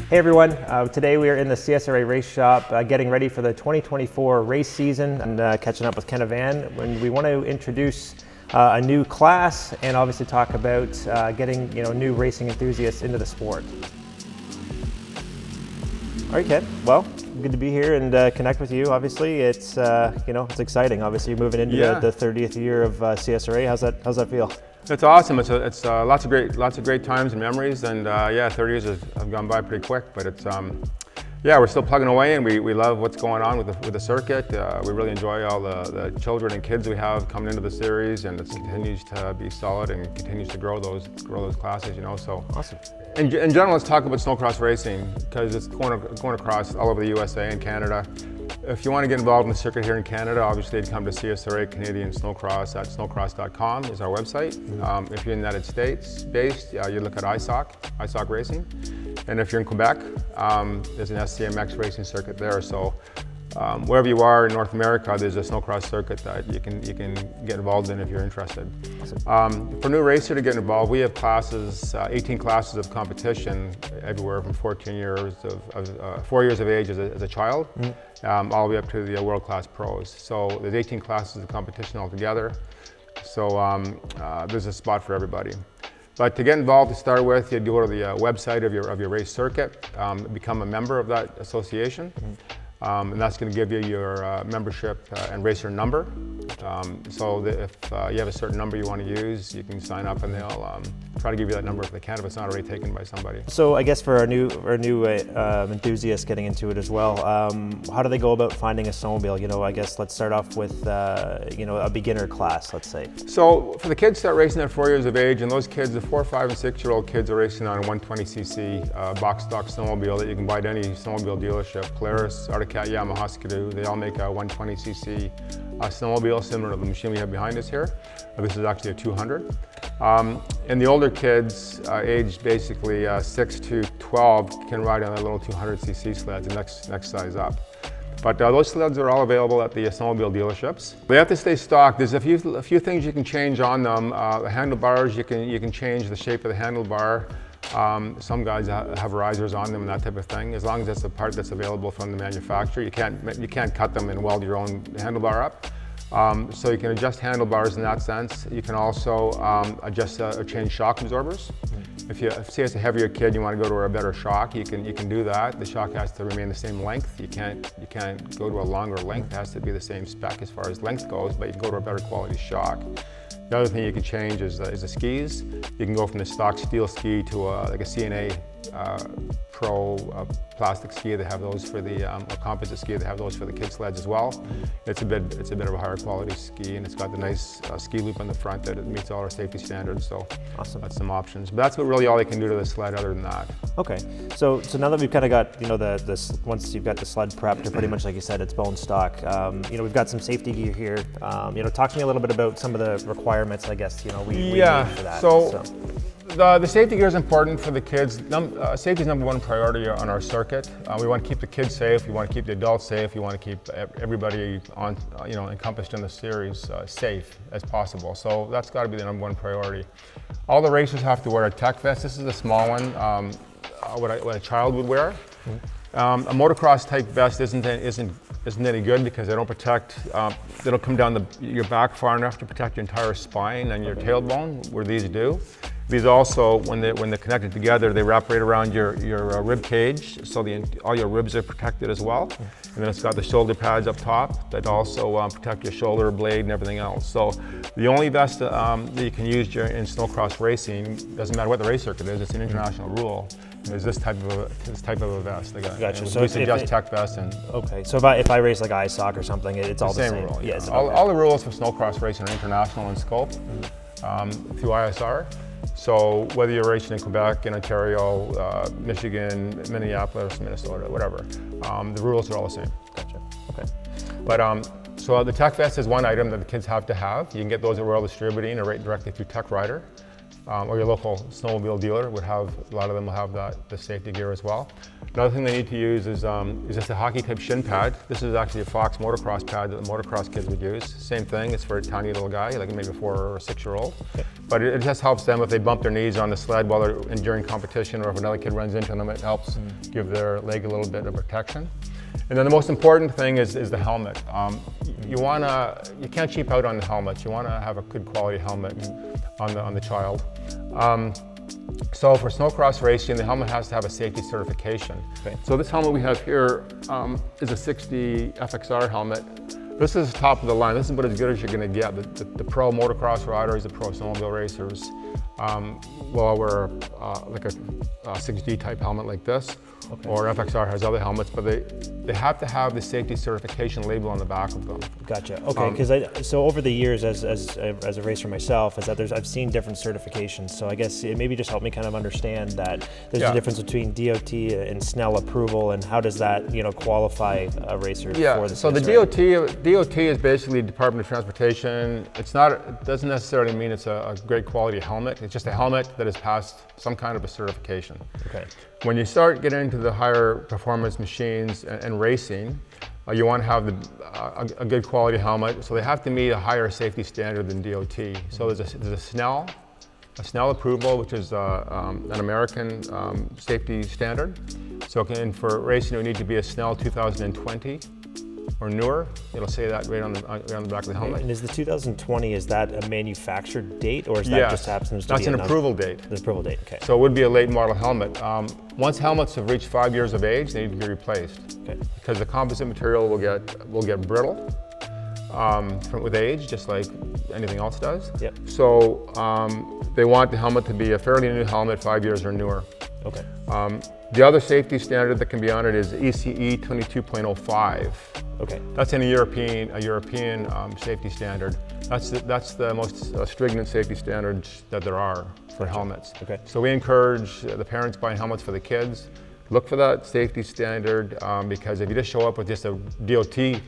Hey everyone, today we are in the CSRA race shop getting ready for the 2024 race season and catching up with Ken Avann when we want to introduce a new class and obviously talk about getting new racing enthusiasts into the sport. All right, Ken. Well, good to be here and connect with you. Obviously, it's it's exciting. Obviously, you're moving into the 30th year of CSRA. How's that feel? It's awesome. It's lots of great times and memories, and 30 years have gone by pretty quick. But it's we're still plugging away, and we love what's going on with the circuit. We really enjoy all the children and kids we have coming into the series, and it continues to be solid and continues to grow those classes. So awesome. In general, let's talk about snowcross racing because it's going across all over the USA and Canada. If you want to get involved in the circuit here in Canada, obviously you'd come to CSRA Canadian Snocross at snocross.com is our website. If you're in the United States based, you look at ISOC Racing. And if you're in Quebec, there's an SCMX racing circuit there. So wherever you are in North America, there's a snowcross circuit that you can get involved in if you're interested. Awesome. For a new racer to get involved, we have classes, 18 classes of competition everywhere from 4 years of age as a child, all the way up to the world-class pros. So there's 18 classes of competition altogether. So there's a spot for everybody. But to get involved to start with, you go to the website of your race circuit, become a member of that association. And that's going to give you your membership and racer number. So that if you have a certain number you want to use, you can sign up and they'll try to give you that number if they can, if it's not already taken by somebody. So I guess for our new enthusiasts getting into it as well, how do they go about finding a snowmobile? I guess let's start off with a beginner class, let's say. So for the kids start racing at 4 years of age, and those kids, the 4, 5, and 6-year-old kids are racing on a 120cc box stock snowmobile that you can buy at any snowmobile dealership. Polaris, Arctic Cat, Yamaha, Skidoo, they all make a 120cc snowmobile similar to the machine we have behind us here. This is actually a 200. And the older kids, aged basically 6 to 12, can ride on a little 200cc sleds, the next size up. But those sleds are all available at the snowmobile dealerships. They have to stay stock. There's a few things you can change on them. The handlebars, you can change the shape of the handlebar. Some guys have risers on them and that type of thing. As long as it's a part that's available from the manufacturer, you can't cut them and weld your own handlebar up. So you can adjust handlebars in that sense. You can also adjust or change shock absorbers. If say it's a heavier kid, you want to go to a better shock, you can do that. The shock has to remain the same length. You can't go to a longer length. It has to be the same spec as far as length goes, but you can go to a better quality shock. The other thing you can change is the skis. You can go from the stock steel ski to like a CNA Pro plastic ski. They have those for the or composite ski. They have those for the kid sleds as well. It's a bit of a higher quality ski, and it's got the nice ski loop on the front that it meets all our safety standards. So awesome. That's some options. But that's really all they can do to the sled other than that. Okay. So now that we've kind of got once you've got the sled prepped, or pretty much like you said, it's bone stock. We've got some safety gear here. Talk to me a little bit about some of the requirements. I guess we need for that. So. The safety gear is important for the kids. Safety is #1 priority on our circuit. We want to keep the kids safe. We want to keep the adults safe. We want to keep everybody on, encompassed in the series safe as possible. So that's got to be the #1 priority. All the racers have to wear a tech vest. This is a small one, what a child would wear. A motocross type vest isn't any good because they don't protect. They don't come down your back far enough to protect your entire spine and your tailbone, where these do. These also, when they're connected together, they wrap right around your rib cage, so all your ribs are protected as well. And then it's got the shoulder pads up top that also protect your shoulder blade and everything else. So the only vest that you can use in snowcross racing, doesn't matter what the race circuit is, it's an international rule, is this type of a vest. Gotcha. So we suggest tech vest. Okay. So if I race like ISOC or something, it's all the same. Rule. Yeah. All the rules for snowcross racing are international in scope through ISR. So whether you're racing in Quebec, in Ontario, Michigan, Minneapolis, Minnesota, whatever, the rules are all the same. Gotcha. Okay. But so the tech vest is one item that the kids have to have. You can get those at Royal Distributing or right directly through Tech Rider. or your local snowmobile dealer would have, a lot of them will have the safety gear as well. Another thing they need to use is just a hockey type shin pad. This is actually a Fox motocross pad that the motocross kids would use. Same thing, it's for a tiny little guy, like maybe a 4 or 6 year old. Okay. But it just helps them if they bump their knees on the sled while they're during competition, or if another kid runs into them, it helps give their leg a little bit of protection. And then the most important thing is the helmet. You can't cheap out on the helmets. You want to have a good quality helmet on the child. So for snowcross racing, the helmet has to have a safety certification. Okay. So this helmet we have here is a 60 FXR helmet. This is top of the line. This is about as good as you're going to get. The pro motocross riders, the pro snowmobile racers will wear like a 6G type helmet like this. Okay. Or FXR has other helmets, but they have to have the safety certification label on the back of them. Gotcha. Okay, because so over the years, as a racer myself, is that I've seen different certifications. So I guess it maybe just help me kind of understand that there's a difference between DOT and SNEL approval, and how does that qualify a racer for the so the DOT is basically Department of Transportation. It doesn't necessarily mean it's a great quality helmet. It's just a helmet that has passed some kind of a certification. Okay. When you start getting into the higher performance machines and racing, you want to have a good quality helmet, so they have to meet a higher safety standard than DOT. So there's a SNEL approval, which is an American safety standard. So for racing, it would need to be a SNEL 2020 or newer. It'll say that right on the back of the helmet. And is the 2020, is that a manufactured date, or is that just happens to be an approval date? The approval date, okay. So it would be a late model helmet. Once helmets have reached 5 years of age, they need to be replaced. Okay. Because the composite material will get brittle with age, just like anything else does. Yep. So they want the helmet to be a fairly new helmet, 5 years or newer. Okay. The other safety standard that can be on it is ECE 22.05. Okay. That's a European safety standard. That's the most stringent safety standards that there are for helmets. Okay. So we encourage the parents buying helmets for the kids, look for that safety standard, because if you just show up with just a DOT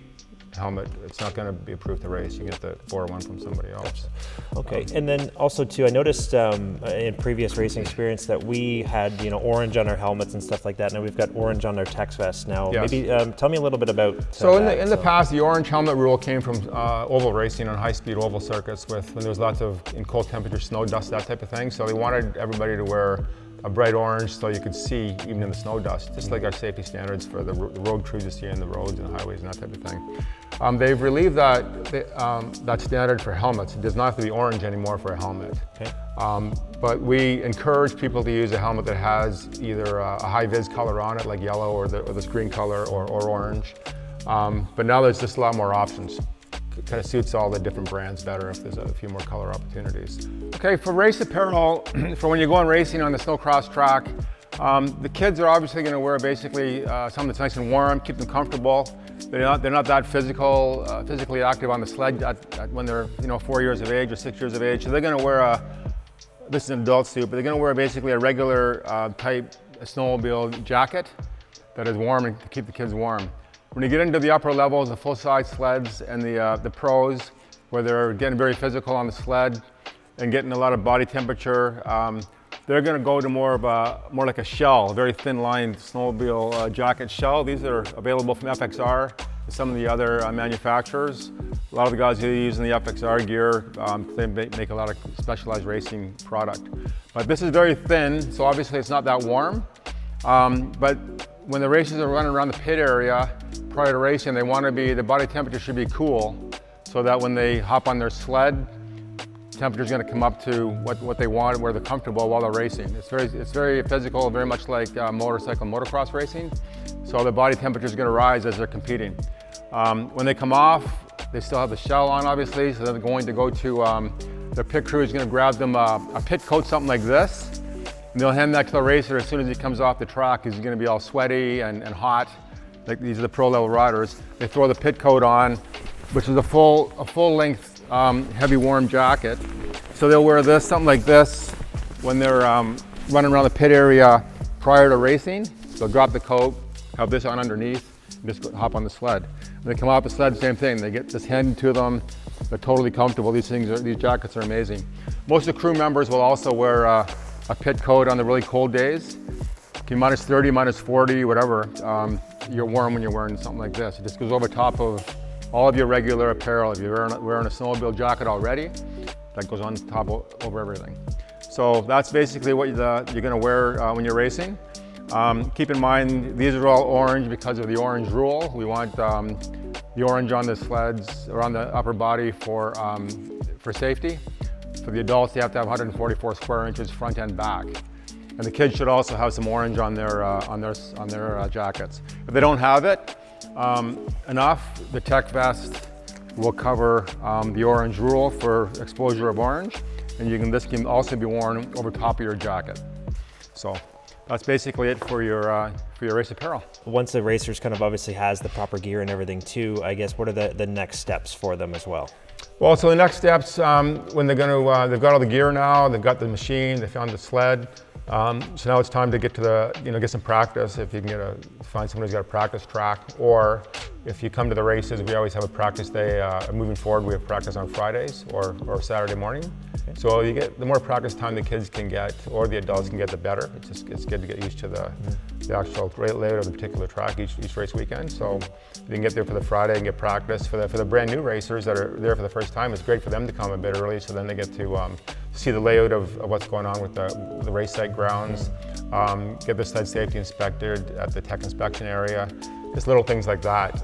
helmet, it's not going to be approved to race. You get the 401 from somebody else. Okay, and then also too, I noticed in previous racing experience that we had orange on our helmets and stuff like that. Now we've got orange on our Tex vests now. Yes. Maybe tell me a little bit about. So in the past, the orange helmet rule came from oval racing on high-speed oval circuits when there was lots of in cold temperature snow dust, that type of thing. So they wanted everybody to wear a bright orange so you could see even in the snow dust, just like our safety standards for the road crews you see in the roads and highways and that type of thing. They've relieved that standard for helmets. It does not have to be orange anymore for a helmet. Okay. But we encourage people to use a helmet that has either a high-vis color on it, like yellow, or this green color, or orange. But now there's just a lot more options. It kind of suits all the different brands better if there's a few more color opportunities. Okay, for race apparel, for when you're going racing on the snowcross track, the kids are obviously going to wear basically something that's nice and warm, keep them comfortable. They're not that physically active on the sled when they're 4 years of age or 6 years of age. So they're going to wear this is an adult suit, but they're going to wear basically a regular type snowmobile jacket that is warm and to keep the kids warm. When you get into the upper levels, the full-size sleds and the pros, where they're getting very physical on the sled and getting a lot of body temperature, they're going to go to more like a shell, a very thin-lined snowmobile jacket shell. These are available from FXR and some of the other manufacturers. A lot of the guys who are using the FXR gear, they make a lot of specialized racing product. But this is very thin, so obviously it's not that warm. But when the racers are running around the pit area prior to racing, the body temperature should be cool, so that when they hop on their sled, temperature is going to come up to what they want, where they're comfortable while they're racing. It's very physical, very much like motocross racing. So the body temperature is going to rise as they're competing. When they come off, they still have the shell on, obviously, so they're going to go to their pit crew is going to grab them a pit coat, something like this, and they'll hand that to the racer as soon as he comes off the track. He's going to be all sweaty and hot. Like these are the pro level riders. They throw the pit coat on, which is a full length heavy warm jacket. So they'll wear this, something like this, when they're running around the pit area prior to racing. They'll drop the coat, have this on underneath, and just hop on the sled. When they come off the sled, same thing. They get this handed to them. They're totally comfortable. These jackets are amazing. Most of the crew members will also wear a pit coat on the really cold days. It can be minus 30, minus 40, whatever. You're warm when you're wearing something like this. It just goes over top of all of your regular apparel. If you're wearing a snowmobile jacket already, that goes on top over everything. So that's basically what you're gonna wear when you're racing. Keep in mind, these are all orange because of the orange rule. We want the orange on the sleds or on the upper body for safety. For the adults, they have to have 144 square inches front and back. And the kids should also have some orange on their jackets. If they don't have it enough, the tech vest will cover the orange rule for exposure of orange, and this can also be worn over top of your jacket. So that's basically it for your race apparel. Once the racers kind of obviously has the proper gear and everything too, I guess what are the next steps for them as well? Well, so the next steps, when they've got all the gear now, they've got the machine, they found the sled. So now it's time to get to get some practice. If you can find someone who's got a practice track, or if you come to the races, we always have a practice day. Moving forward, we have practice on Fridays or Saturday morning. Okay. So the more practice time the kids can get, or the adults can get, the better. It's good to get used to the actual layout of the particular track each race weekend. So you can get there for the Friday and get practice. For the brand new racers that are there for the first time, it's great for them to come a bit early, so then they get to see the layout of what's going on with the race site grounds, get the sled safety inspected at the tech inspection area, just little things like that.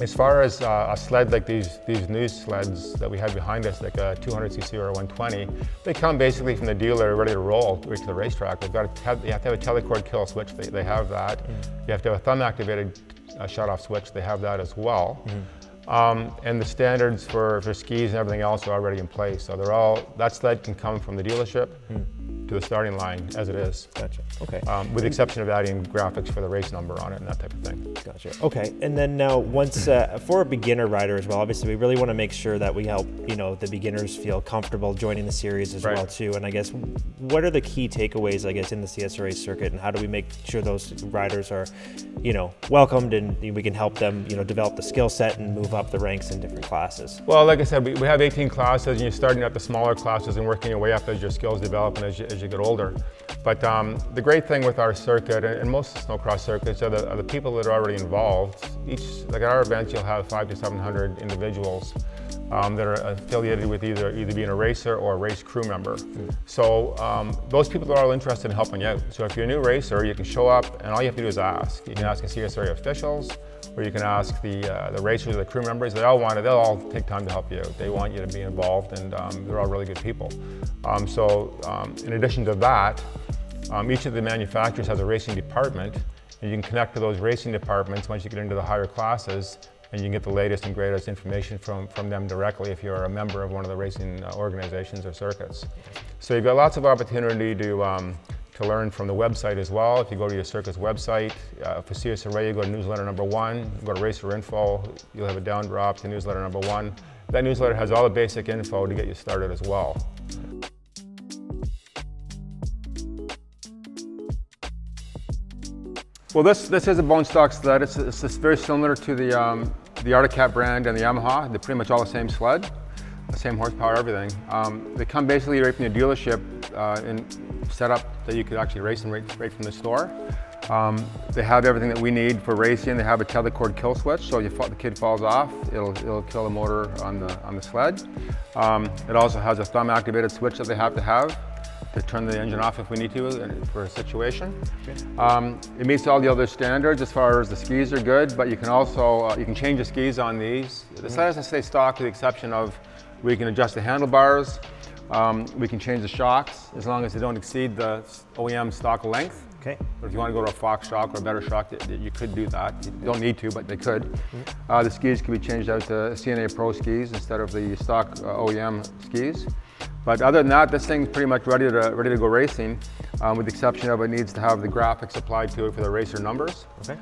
As far as a sled like these new sleds that we have behind us, like a 200cc or a 120, they come basically from the dealer ready to roll right to the racetrack. You have to have a telecord kill switch, they have that. You have to have a thumb activated shut-off switch, they have that as well. And the standards for skis and everything else are already in place. So that sled can come from the dealership to the starting line as it is. Gotcha. Okay. With the exception of adding graphics for the race number on it and that type of thing. Gotcha. Okay. And then now, once for a beginner rider as well, obviously we really want to make sure that we help the beginners feel comfortable joining the series as well too. And I guess what are the key takeaways, I guess, in the CSRA circuit, and how do we make sure those riders are, welcomed and we can help them, develop the skill set and move up the ranks in different classes? Well, like I said, we have 18 classes, and you're starting at the smaller classes and working your way up as your skills develop and as you get older. But the great thing with our circuit, and most snowcross circuits, are the people that are already involved. Like at our events, you'll have 500 to 700 individuals that are affiliated with either being a racer or a race crew member. So those people are all interested in helping you out. So if you're a new racer, you can show up, and all you have to do is ask. You can ask the CSRA officials, or you can ask the racers or the crew members. They'll all take time to help you out. They want you to be involved, and they're all really good people. In addition to that, each of the manufacturers has a racing department, and you can connect to those racing departments once you get into the higher classes, and you can get the latest and greatest information from them directly if you're a member of one of the racing organizations or circuits. So you've got lots of opportunity to learn from the website as well. If you go to your circuit's website, for CSRA, you go to newsletter number 1, go to Racer Info, you'll have a down drop to newsletter number 1. That newsletter has all the basic info to get you started as well. Well, this is a bone stock sled. It's very similar to the Arctic Cat brand and the Yamaha. They're pretty much all the same sled, the same horsepower, everything. They come basically right from the dealership and set up that you could actually race them right from the store. They have everything that we need for racing. They have a telecord kill switch, so if the kid falls off, it'll kill the motor on the sled. It also has a thumb activated switch that they have to turn the engine off if we need to for a situation. It meets all the other standards as far as the skis are good, but you can also you can change the skis on these. The sled has to stay stock, with the exception of we can adjust the handlebars, we can change the shocks as long as they don't exceed the OEM stock length. Okay. But if you want to go to a Fox shock or a better shock, you could do that. You don't need to, but they could. The skis can be changed out to CNA Pro skis instead of the stock OEM skis. But other than that, this thing's pretty much ready to go racing, with the exception of it needs to have the graphics applied to it for the racer numbers. Okay.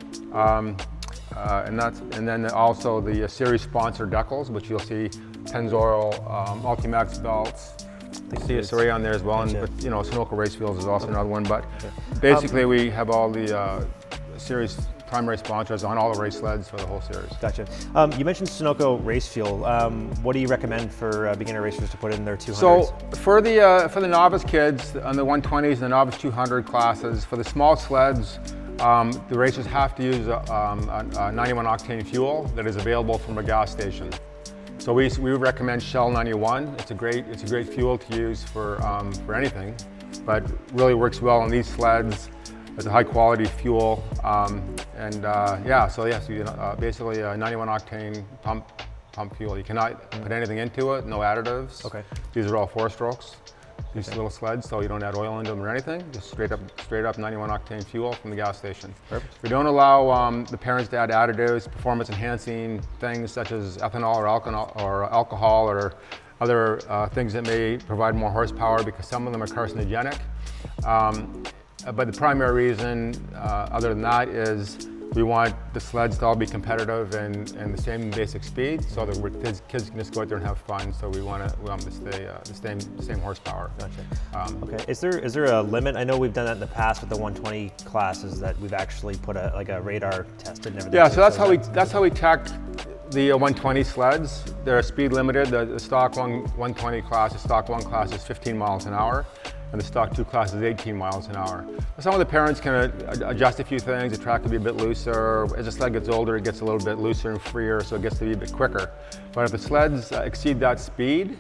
And then also the series sponsor decals, which you'll see Pennzoil, Ultimax belts, the CSRA on there as well, and Sunoco Race Wheels is also another one. But basically, we have all the series primary sponsors on all the race sleds for the whole series. Gotcha. You mentioned Sunoco race fuel. What do you recommend for beginner racers to put in their 200s? So for the novice kids on the 120s and the novice 200 classes, for the small sleds, the racers have to use a 91 octane fuel that is available from a gas station. So we would recommend Shell 91. It's a great fuel to use for anything, but really works well on these sleds. It's a high quality fuel, yeah. So yes, basically a 91 octane pump fuel. You cannot put anything into it. No additives. Okay. These are all 4-strokes. These little sleds, so you don't add oil into them or anything. Just straight up 91 octane fuel from the gas station. Perfect. We don't allow the parents to add additives, performance enhancing things such as ethanol or alcohol or other things that may provide more horsepower, because some of them are carcinogenic. But the primary reason, other than that, is we want the sleds to all be competitive and the same basic speed, so that kids can just go out there and have fun. So we want them to stay the same horsepower. Gotcha. Okay. Is there a limit? I know we've done that in the past with the 120 classes, that we've actually put a radar test and everything. Yeah. So that's how we check the 120 sleds. They're speed limited. The stock 120 class, the stock 1 class is 15 miles an hour. And the stock 2 class is 18 miles an hour. Some of the parents can adjust a few things. The track can be a bit looser. As the sled gets older, it gets a little bit looser and freer, so it gets to be a bit quicker. But if the sleds exceed that speed,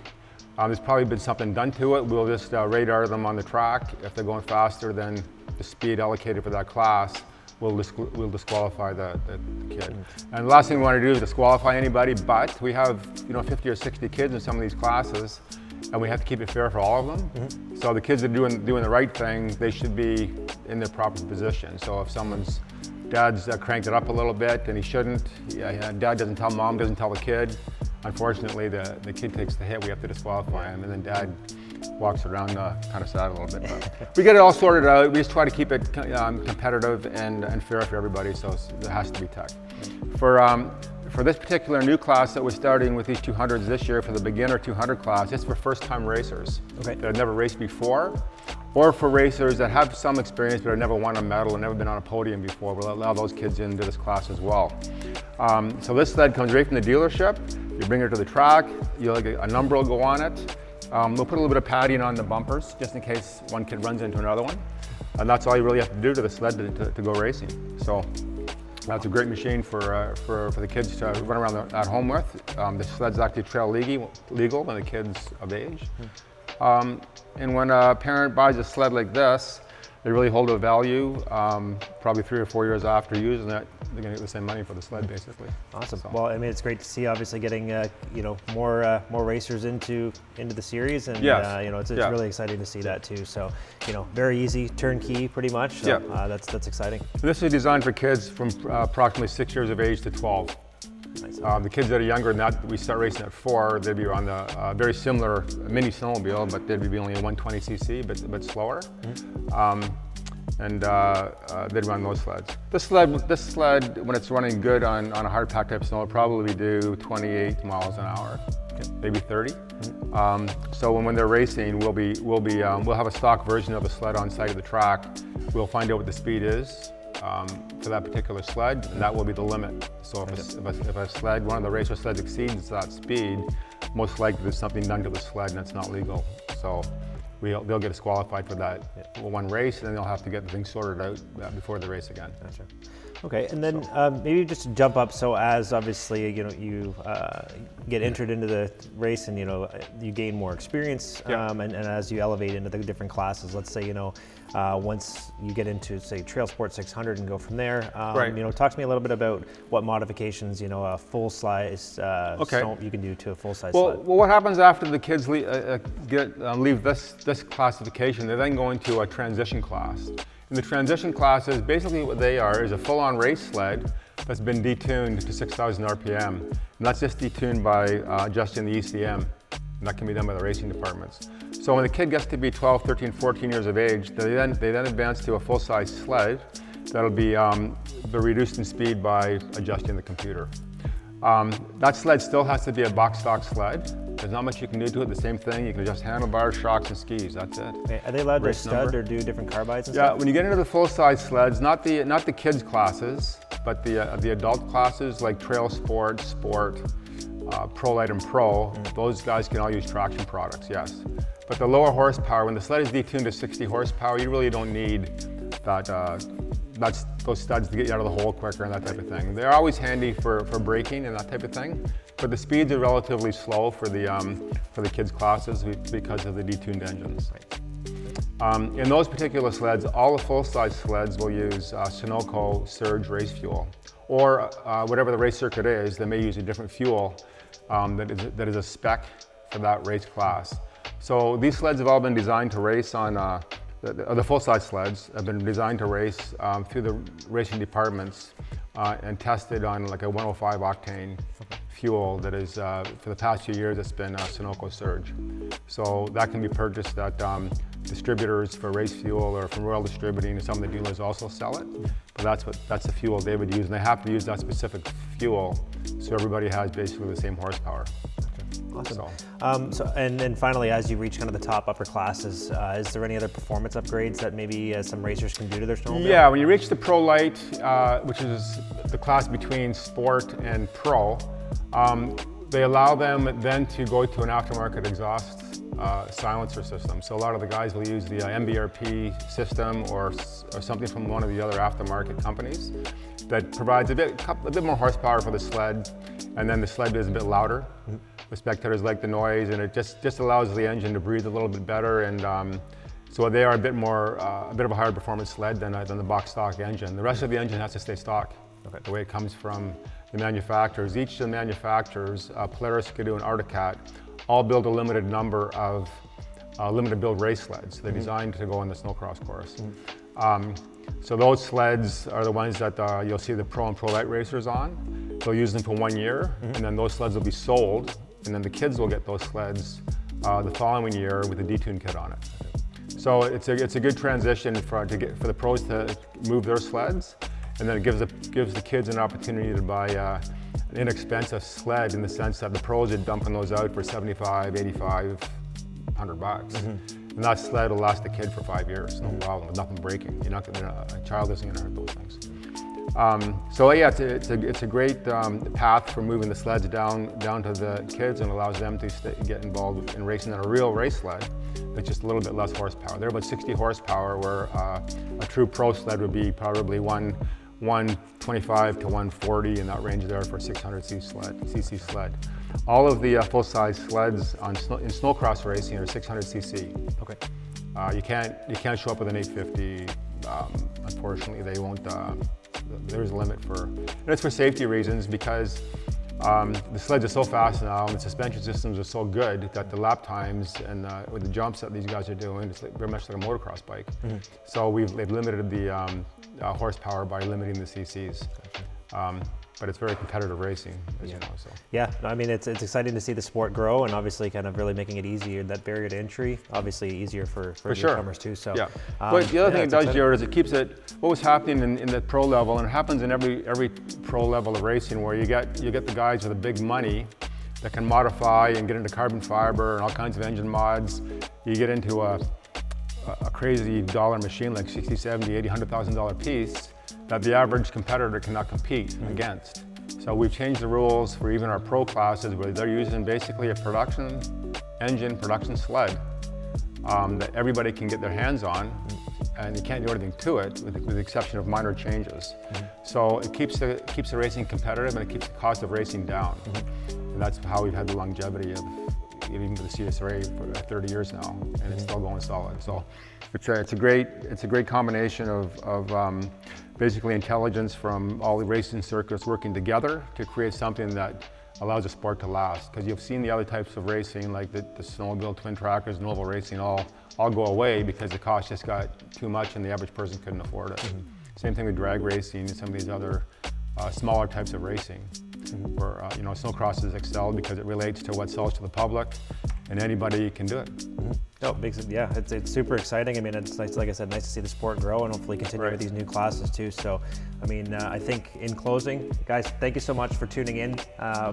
there's probably been something done to it. We'll just radar them on the track. If they're going faster than the speed allocated for that class, we'll disqualify the kid. And the last thing we want to do is disqualify anybody, but we have 50 or 60 kids in some of these classes, and we have to keep it fair for all of them. Mm-hmm. So the kids that are doing the right thing, they should be in their proper position. So if dad's cranked it up a little bit and he shouldn't, dad doesn't tell mom, doesn't tell the kid, unfortunately the kid takes the hit, we have to disqualify him, and then dad walks around kind of sad a little bit. But we get it all sorted out. We just try to keep it competitive and fair for everybody, so it has to be tech. For this particular new class that we're starting with these 200s this year, for the beginner 200 class, it's for first-time racers that have never raced before, or for racers that have some experience but have never won a medal and never been on a podium before. We'll allow those kids into this class as well. So this sled comes right from the dealership. You bring her to the track, a number will go on it. We'll put a little bit of padding on the bumpers just in case one kid runs into another one. And that's all you really have to do to the sled to go racing. So that's a great machine for the kids to run around at home with. The sled's actually trail legal when the kid's of age. And when a parent buys a sled like this, they really hold a value. Probably 3 or 4 years after using it, they're going to get the same money for the sled, basically. Awesome. So. Well, I mean, it's great to see, obviously, getting more racers into the series, and it's really exciting to see that too. So, very easy, turnkey, pretty much. So, that's exciting. This is designed for kids from approximately 6 years of age to 12. Nice. The kids that are younger than that, we start racing at 4. They'd be on the very similar mini snowmobile, but they'd be only a 120cc, but slower. Mm-hmm. They'd run those sleds. This sled, when it's running good on a hard pack type snow, will probably do 28 miles an hour, maybe 30. Mm-hmm. So when they're racing, we'll have a stock version of the sled on site of the track. We'll find out what the speed is for that particular sled, and that will be the limit. So if a sled, one of the racer sleds exceeds that speed, most likely there's something done to the sled and it's not legal. So they'll get disqualified for that one race, and then they'll have to get the thing sorted out before the race again. Gotcha. Okay, and then maybe just to jump up. So as obviously you get entered into the race, and you gain more experience, and as you elevate into the different classes, let's say once you get into say Trail Sport 600 and go from there, talk to me a little bit about what modifications a full size snow you can do to a full size sled. Well, what happens after the kids leave this classification? They then go into a transition class. And the transition classes, basically what they are is a full-on race sled that's been detuned to 6,000 RPM. And that's just detuned by adjusting the ECM. And that can be done by the racing departments. So when the kid gets to be 12, 13, 14 years of age, they then advance to a full-size sled that'll be reduced in speed by adjusting the computer. That sled still has to be a box stock sled. There's not much you can do to it. The same thing, you can adjust handlebars, shocks, and skis. That's it. Okay. Are they allowed to stud or do different carbides and stuff? Yeah, when you get into the full-size sleds, not the kids classes, but the adult classes like Trail Sport, Pro Light and Pro, those guys can all use traction products, yes. But the lower horsepower, when the sled is detuned to 60 horsepower, you really don't need those studs to get you out of the hole quicker and that type of thing. They're always handy for braking and that type of thing, but the speeds are relatively slow for the kids' classes because of the detuned engines. In those particular sleds, all the full-size sleds will use Sunoco Surge race fuel, or whatever the race circuit is, they may use a different fuel that is a spec for that race class. So these sleds have all been designed to race on, the full-size sleds have been designed to race through the racing departments and tested on like a 105 octane fuel that is, for the past few years, it's been Sunoco Surge. So that can be purchased at distributors for race fuel or from Royal Distributing, and some of the dealers also sell it. But that's the fuel they would use, and they have to use that specific fuel so everybody has basically the same horsepower. Awesome. And then finally, as you reach kind of the top upper classes, is there any other performance upgrades that maybe some racers can do to their snowmobile? Yeah, when you reach the Pro Light, which is the class between Sport and Pro, they allow them then to go to an aftermarket exhaust silencer system. So a lot of the guys will use the MBRP system or something from one of the other aftermarket companies that provides a bit more horsepower for the sled, and then the sled is a bit louder. The spectators like the noise, and it just allows the engine to breathe a little bit better, and so they are a bit of a higher performance sled than the box stock engine. The rest of the engine has to stay stock, the way it comes from the manufacturers. Each of the manufacturers, Polaris, Skidoo, and Arctic Cat, all build a limited number of limited build race sleds. They're designed to go on the snowcross course. So those sleds are the ones that you'll see the Pro and Pro Light racers on. They'll use them for 1 year, and then those sleds will be sold, and then the kids will get those sleds the following year with a detuned kit on it. So it's a good transition for the pros to move their sleds, and then it gives the kids an opportunity to buy an inexpensive sled, in the sense that the pros are dumping those out for $75, $85, $100. And that sled will last the kid for 5 years, no problem, with nothing breaking. A child isn't going to hurt those things. So yeah, it's a great path for moving the sleds down to the kids, and allows them to get involved in racing on a real race sled, with just a little bit less horsepower. They're about 60 horsepower, where a true pro sled would be probably 125 to 140 in that range there for a 600cc sled. All of the full-size sleds in snowcross racing are 600cc. Okay. You can't show up with an 850. Unfortunately, they won't. There's a limit and it's for safety reasons, because the sleds are so fast now, and the suspension systems are so good that the lap times and with the jumps that these guys are doing, it's very much like a motocross bike. So they've limited the horsepower by limiting the CCs. But it's very competitive racing, as you know. So. Yeah, I mean, it's exciting to see the sport grow, and obviously kind of really making it easier, that barrier to entry, obviously easier for newcomers too. So, yeah. But the other thing it does, Jared, is it keeps what was happening in the pro level, and it happens in every pro level of racing, where you get the guys with the big money that can modify and get into carbon fiber and all kinds of engine mods. You get into a crazy dollar machine like $60,000, $70,000, $80,000, $100,000 piece that the average competitor cannot compete against. So we've changed the rules for even our pro classes, where they're using basically a production sled that everybody can get their hands on, and you can't do anything to it with the exception of minor changes. So it keeps the racing competitive, and it keeps the cost of racing down. And that's how we've had the longevity of even with the CSRA for 30 years now, and it's still going solid. So it's a great combination of basically intelligence from all the racing circuits working together to create something that allows the sport to last. Because you've seen the other types of racing, like the snowmobile, twin trackers, and oval racing, all go away because the cost just got too much and the average person couldn't afford it. Same thing with drag racing and some of these other smaller types of racing. Where snowcross is excelled because it relates to what sells to the public, and anybody can do it. No, it's super exciting. I mean, it's nice, like I said, nice to see the sport grow and hopefully continue with these new classes too. So, I mean, I think in closing, guys, thank you so much for tuning in.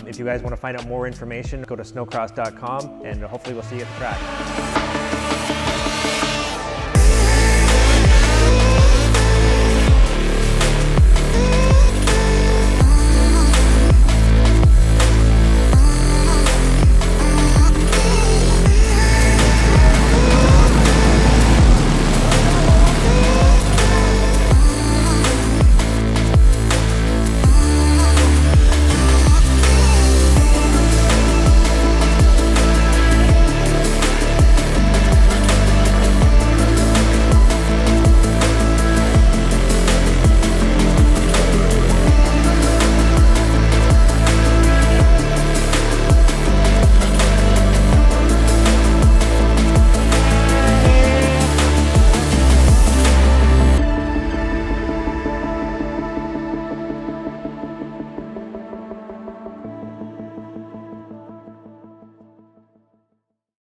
If you guys want to find out more information, go to snocross.com, and hopefully we'll see you at the track.